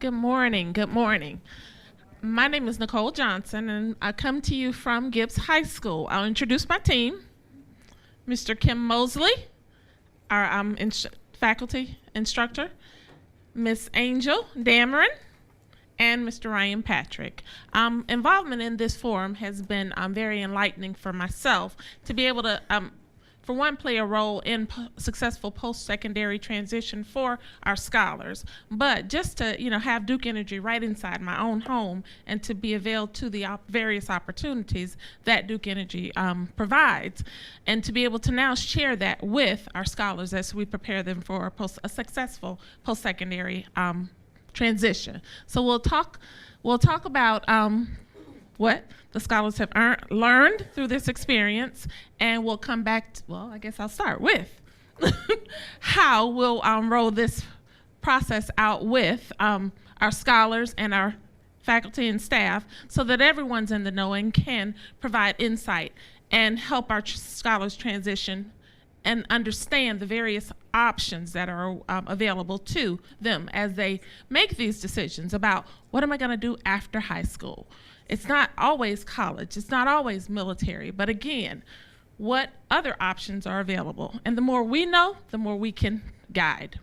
Good morning. Good morning. My name is Nicole Johnson, and I come to you from Gibbs High School. I'll introduce my team. Mr. Kim Mosley, our faculty instructor, Miss Angel Dameron, and Mr. Ryan Patrick. Involvement in this forum has been very enlightening for myself to be able to, for one, play a role in successful post-secondary transition for our scholars, but just to have Duke Energy right inside my own home and to be availed to the various opportunities that Duke Energy provides, and to be able to now share that with our scholars as we prepare them for a successful post-secondary transition. So we'll talk about what the scholars have learned through this experience, and we'll come back to, well, I guess I'll start with how we'll roll this process out with our scholars and our faculty and staff so that everyone's in the know and can provide insight and help our scholars transition and understand the various options that are available to them as they make these decisions about what am I going to do after high school. It's not always college, it's not always military, but again, what other options are available? And the more we know, the more we can guide.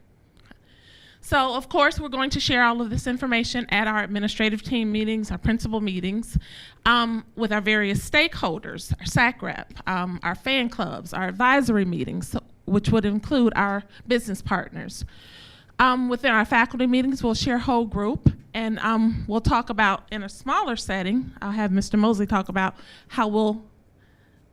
So, of course, we're going to share all of this information at our administrative team meetings, our principal meetings, with our various stakeholders, our SAC rep, our fan clubs, our advisory meetings, which would include our business partners. Within our faculty meetings, we'll share whole group, and we'll talk about, in a smaller setting, I'll have Mr. Mosley talk about how we'll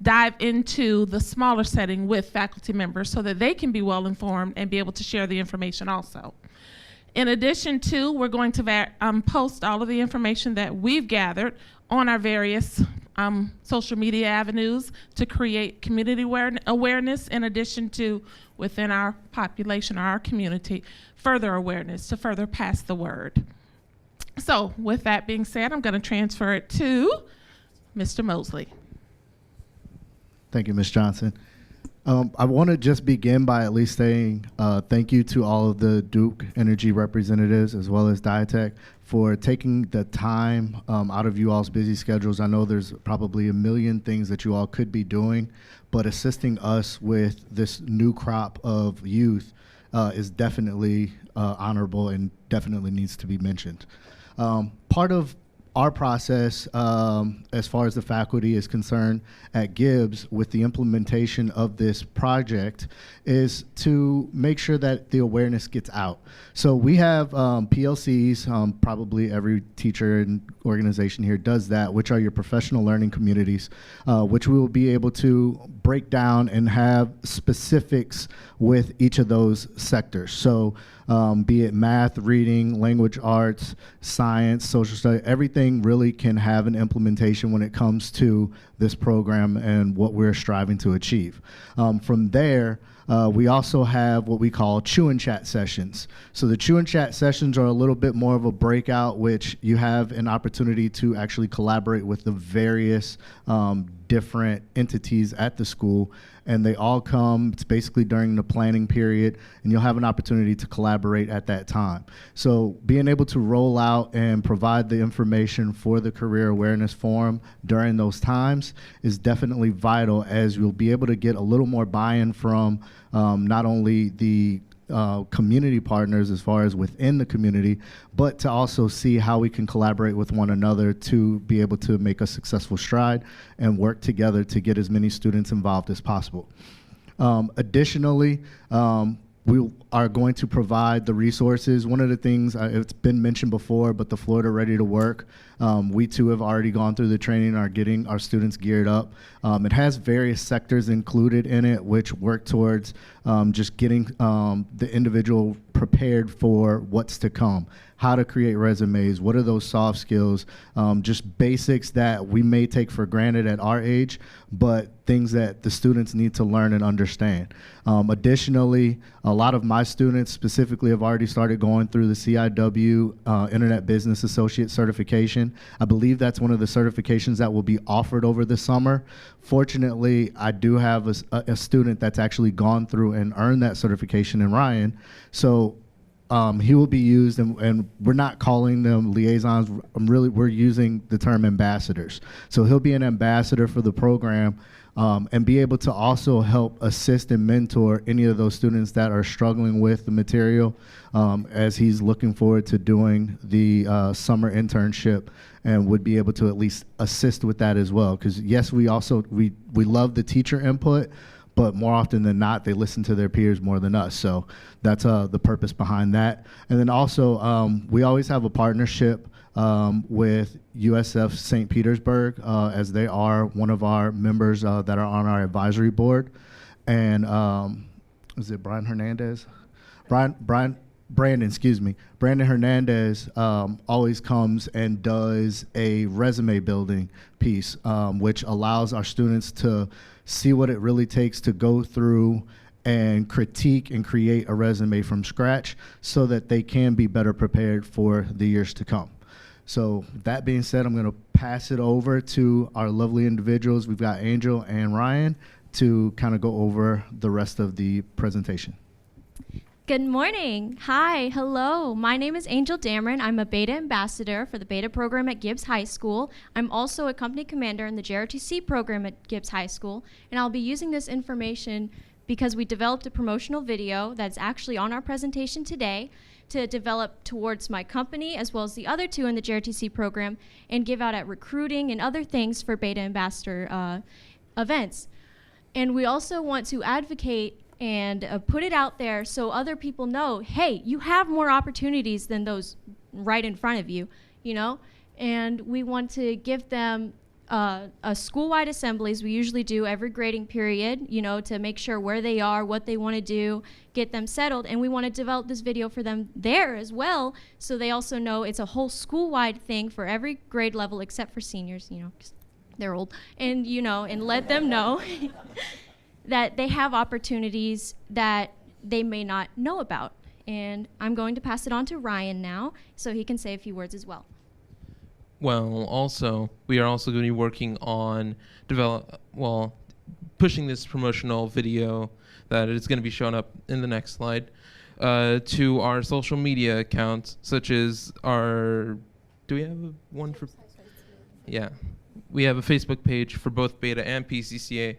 dive into the smaller setting with faculty members so that they can be well informed and be able to share the information also. In addition to, we're going to post all of the information that we've gathered on our various social media avenues to create community awareness, in addition to, within our population or our community, further awareness to further pass the word. So with that being said, I'm going to transfer it to Mr. Mosley. Thank you, Ms. Johnson. I want to just begin by at least saying thank you to all of the Duke Energy representatives as well as Diatech for taking the time out of you all's busy schedules. I know there's probably a million things that you all could be doing, but assisting us with this new crop of youth is definitely honorable and definitely needs to be mentioned. Part of our process, as far as the faculty is concerned at Gibbs with the implementation of this project, is to make sure that the awareness gets out. So we have PLCs, probably every teacher and organization here does that, which are your professional learning communities, which we will be able to break down and have specifics with each of those sectors. So be it math, reading, language arts, science, social studies, everything really can have an implementation when it comes to this program and what we're striving to achieve. From there, we also have what we call chew and chat sessions. So the chew and chat sessions are a little bit more of a breakout, which you have an opportunity to actually collaborate with the various different entities at the school, and they all come, it's basically during the planning period, and you'll have an opportunity to collaborate at that time. So being able to roll out and provide the information for the Career Awareness Forum during those times is definitely vital, as you'll be able to get a little more buy-in from not only the community partners as far as within the community, but to also see how we can collaborate with one another to be able to make a successful stride and work together to get as many students involved as possible. Additionally, we are going to provide the resources. One of the things, it's been mentioned before, but the Florida Ready to Work, we too have already gone through the training and are getting our students geared up. It has various sectors included in it, which work towards just getting the individual prepared for what's to come. How to create resumes, what are those soft skills, just basics that we may take for granted at our age, but things that the students need to learn and understand. Additionally, a lot of my students specifically have already started going through the CIW Internet Business Associate certification. I believe that's one of the certifications that will be offered over the summer. Fortunately, I do have a student that's actually gone through and earned that certification in Ryan. So he will be used, and we're not calling them liaisons. We're using the term ambassadors. So he'll be an ambassador for the program, and be able to also help assist and mentor any of those students that are struggling with the material, as he's looking forward to doing the summer internship, and would be able to at least assist with that as well. Because yes, we love the teacher input, but more often than not, they listen to their peers more than us. So that's the purpose behind that. And then also, we always have a partnership with USF St. Petersburg, as they are one of our members that are on our advisory board. And is it Brian Hernandez? Brandon, excuse me. Brandon Hernandez always comes and does a resume building piece, which allows our students to see what it really takes to go through and critique and create a resume from scratch so that they can be better prepared for the years to come. So that being said, I'm going to pass it over to our lovely individuals. We've got Angel and Ryan to kind of go over the rest of the presentation. Good morning. Hi, hello. My name is Angel Dameron. I'm a Beta Ambassador for the Beta program at Gibbs High School. I'm also a company commander in the JROTC program at Gibbs High School, and I'll be using this information because we developed a promotional video that's actually on our presentation today to develop towards my company as well as the other two in the JROTC program and give out at recruiting and other things for Beta Ambassador events. And we also want to advocate and put it out there so other people know, hey, you have more opportunities than those right in front of you, you know? And we want to give them a school-wide assemblies. We usually do every grading period, you know, to make sure where they are, what they want to do, get them settled. And we want to develop this video for them there as well, so they also know it's a whole school-wide thing for every grade level except for seniors, you know, 'cause they're old. And, you know, and let them know that they have opportunities that they may not know about. And I'm going to pass it on to Ryan now so he can say a few words as well. Well, also, we are also going to be working on pushing this promotional video that is going to be shown up in the next slide to our social media accounts, such as do we have one for? Yeah. We have a Facebook page for both Beta and PCCA,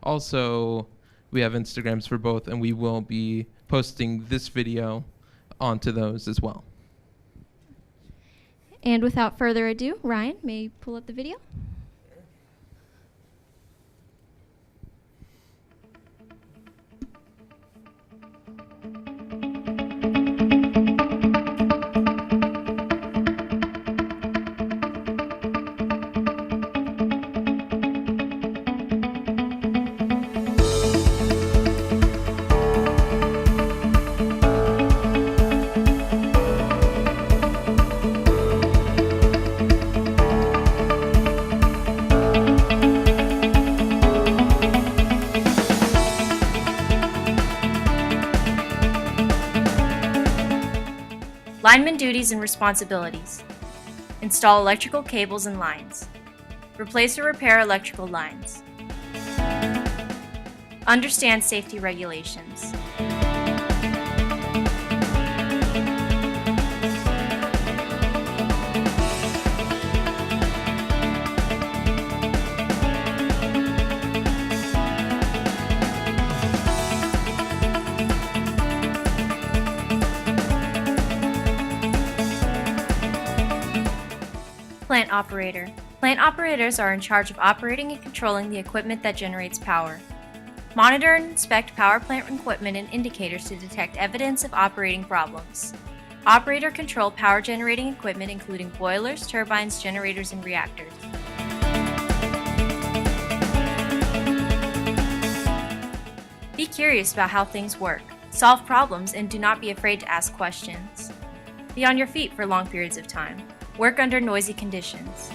also we have Instagrams for both, and we will be posting this video onto those as well. And without further ado, Ryan, may you pull up the video? Lineman duties and responsibilities. Install electrical cables and lines. Replace or repair electrical lines. Understand safety regulations. Plant operator. Plant operators are in charge of operating and controlling the equipment that generates power. Monitor and inspect power plant equipment and indicators to detect evidence of operating problems. Operator control power generating equipment including boilers, turbines, generators, and reactors. Be curious about how things work. Solve problems and do not be afraid to ask questions. Be on your feet for long periods of time. Work under noisy conditions.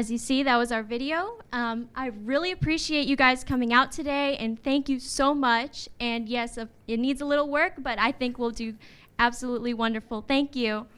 as you see, that was our video. I really appreciate you guys coming out today, and thank you so much. And yes, it needs a little work, but I think we'll do absolutely wonderful. Thank you.